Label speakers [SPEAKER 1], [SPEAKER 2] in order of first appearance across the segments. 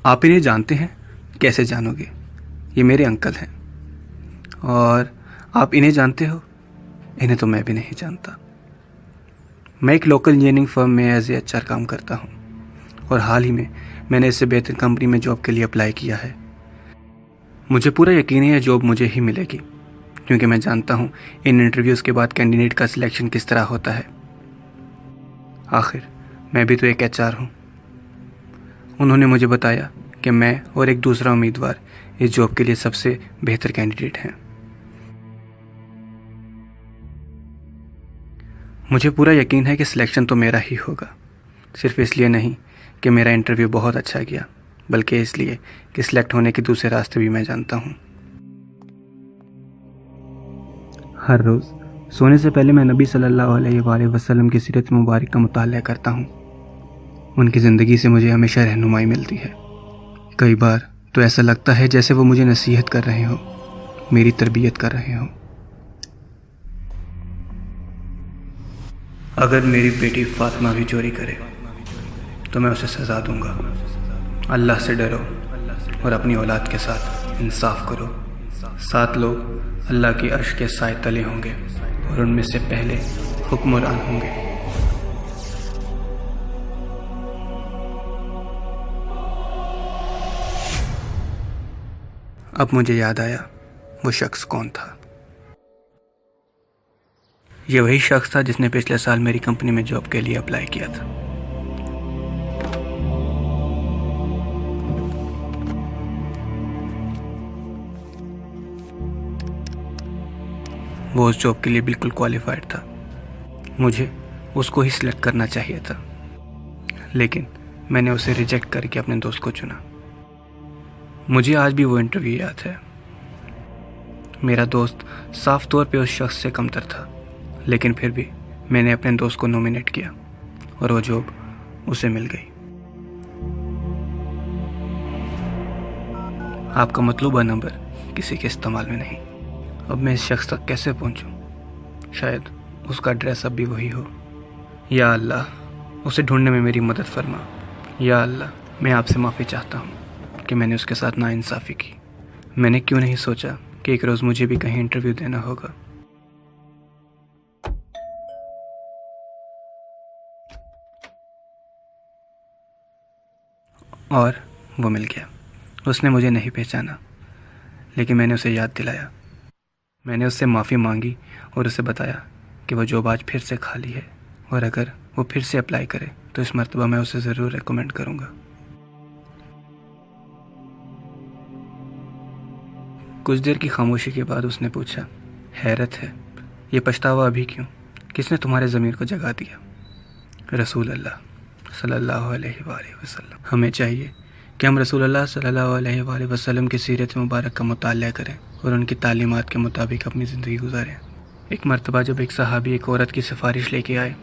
[SPEAKER 1] आप इन्हें जानते हैं? कैसे जानोगे? ये मेरे अंकल हैं। और आप इन्हें जानते हो? इन्हें तो मैं भी नहीं जानता। मैं एक लोकल इंजीनियरिंग फर्म में एज ए एचआर काम करता हूँ और हाल ही में मैंने इससे बेहतर कंपनी में जॉब के लिए अप्लाई किया है। मुझे पूरा यकीन है जॉब मुझे ही मिलेगी, क्योंकि मैं जानता हूँ इन इंटरव्यूज़ के बाद कैंडिडेट का सिलेक्शन किस तरह होता है। आखिर मैं भी तो एक एचआर हूँ। उन्होंने मुझे बताया कि मैं और एक दूसरा उम्मीदवार इस जॉब के लिए सबसे बेहतर कैंडिडेट हैं। मुझे पूरा यकीन है कि सिलेक्शन तो मेरा ही होगा, सिर्फ इसलिए नहीं कि मेरा इंटरव्यू बहुत अच्छा गया, बल्कि इसलिए कि सिलेक्ट होने के दूसरे रास्ते भी मैं जानता हूँ। हर रोज़ सोने से पहले मैं नबी सल्लल्लाहु अलैहि वसल्लम की सीरत मुबारक का मुताला करता हूँ। उनकी ज़िंदगी से मुझे हमेशा रहनुमाई मिलती है। कई बार तो ऐसा लगता है जैसे वो मुझे नसीहत कर रहे हो, मेरी तरबियत कर रहे हो। अगर मेरी बेटी फातिमा भी चोरी करे तो मैं उसे सज़ा दूंगा। अल्लाह से डरो और अपनी औलाद के साथ इंसाफ करो। 7 लोग अल्लाह की अर्श के साए तले होंगे और उनमें से पहले हुक्मरान होंगे। अब मुझे याद आया वो शख्स कौन था। ये वही शख्स था जिसने पिछले साल मेरी कंपनी में जॉब के लिए अप्लाई किया था। वो उस जॉब के लिए बिल्कुल क्वालिफाइड था। मुझे उसको ही सिलेक्ट करना चाहिए था, लेकिन मैंने उसे रिजेक्ट करके अपने दोस्त को चुना। मुझे आज भी वो इंटरव्यू याद है। मेरा दोस्त साफ तौर पे उस शख्स से कमतर था, लेकिन फिर भी मैंने अपने दोस्त को नॉमिनेट किया और वो जॉब उसे मिल गई। आपका मतलूबा नंबर किसी के इस्तेमाल में नहीं। अब मैं इस शख्स तक कैसे पहुंचूं? शायद उसका एड्रेस अब भी वही हो। या अल्लाह, उसे ढूंढने में मेरी मदद फरमा। या अल्लाह, मैं आपसे माफ़ी चाहता हूँ कि मैंने उसके साथ नाइंसाफ़ी की। मैंने क्यों नहीं सोचा कि एक रोज़ मुझे भी कहीं इंटरव्यू देना होगा। और वो मिल गया। उसने मुझे नहीं पहचाना, लेकिन मैंने उसे याद दिलाया। मैंने उससे माफ़ी मांगी और उसे बताया कि वो जॉब आज फिर से खाली है और अगर वो फिर से अप्लाई करे तो इस मर्तबा मैं उसे ज़रूर रेकमेंड करूँगा। कुछ देर की खामोशी के बाद उसने पूछा, हैरत है, ये पछतावा अभी क्यों? किसने तुम्हारे ज़मीर को जगा दिया? रसूल अल्लाह सल्लल्लाहु अलैहि वसल्लम। हमें चाहिए कि हम रसूल अल्लाह सल्लल्लाहु अलैहि वसल्लम की सीरत मुबारक का मुताला करें और उनकी तालीमात के मुताबिक अपनी ज़िंदगी गुजारें। एक मरतबा जब एक सहाबी एक औरत की सिफारिश लेके आए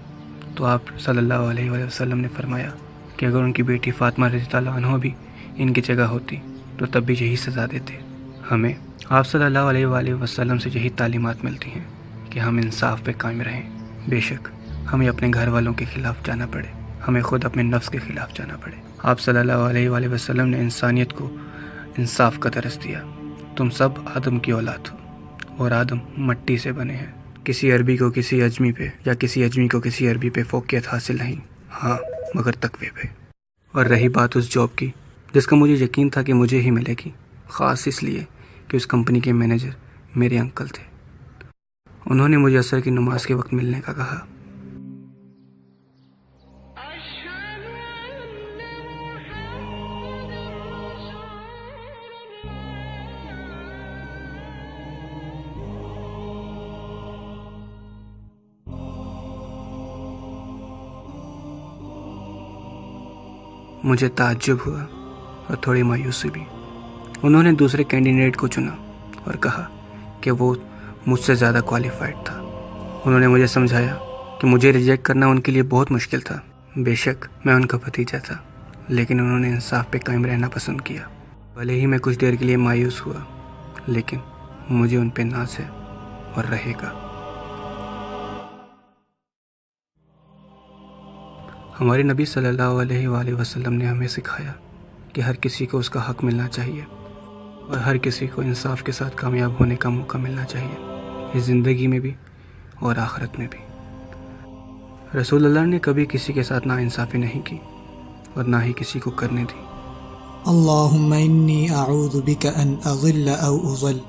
[SPEAKER 1] तो आप सल्लल्लाहु अलैहि वसल्लम ने फरमाया कि अगर उनकी बेटी फातिमा रज़ियल्लाहु अन्हा भी इनकी जगह होती तो तब भी यही सज़ा देते। हमें आप सल्लल्लाहु अलैहि वसल्लम से यही तालीमात मिलती हैं कि हम इंसाफ पे कायम रहें। बेशक हमें अपने घर वालों के ख़िलाफ़ जाना पड़े, हमें खुद अपने नफ्स के ख़िलाफ़ जाना पड़े। आप सल्लल्लाहु अलैहि वसल्लम ने इंसानियत को इंसाफ का दर्स दिया। तुम सब आदम की औलाद हो और आदम मट्टी से बने हैं। किसी अरबी को किसी अजमी पे या किसी अजमी को किसी अरबी पे फ़ौक़ियत हासिल नहीं, हाँ मगर तक़वे पे। और रही बात उस जॉब की जिसका मुझे यकीन था कि मुझे ही मिलेगी, ख़ास इसलिए कि उस कंपनी के मैनेजर मेरे अंकल थे। उन्होंने मुझे असर की नमाज के वक्त मिलने का कहा। मुझे ताज्जुब हुआ और थोड़ी मायूसी भी। उन्होंने दूसरे कैंडिडेट को चुना और कहा कि वो मुझसे ज़्यादा क्वालिफाइड था। उन्होंने मुझे समझाया कि मुझे रिजेक्ट करना उनके लिए बहुत मुश्किल था। बेशक मैं उनका भतीजा था, लेकिन उन्होंने इंसाफ पे कायम रहना पसंद किया। भले ही मैं कुछ देर के लिए मायूस हुआ, लेकिन मुझे उन पे नाज है और रहेगा। हमारे नबी सल्लल्लाहु अलैहि वसल्लम ने हमें सिखाया कि हर किसी को उसका हक़ मिलना चाहिए और हर किसी को इंसाफ के साथ कामयाब होने का मौका मिलना चाहिए, इस ज़िंदगी में भी और आखिरत में भी। रसूलुल्लाह ने कभी किसी के साथ नाइंसाफ़ी नहीं की और ना ही किसी को करने दी।
[SPEAKER 2] अल्लाहुम्मा इन्नी अऊज़ु बिका अन अज़िल्ल औ उज़ल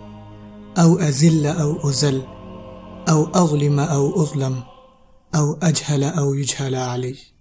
[SPEAKER 2] औ अज़िल्ल औ उज़ल औ अज़लिम औ उज़लम औ अजहल औ युजहल अलैहि।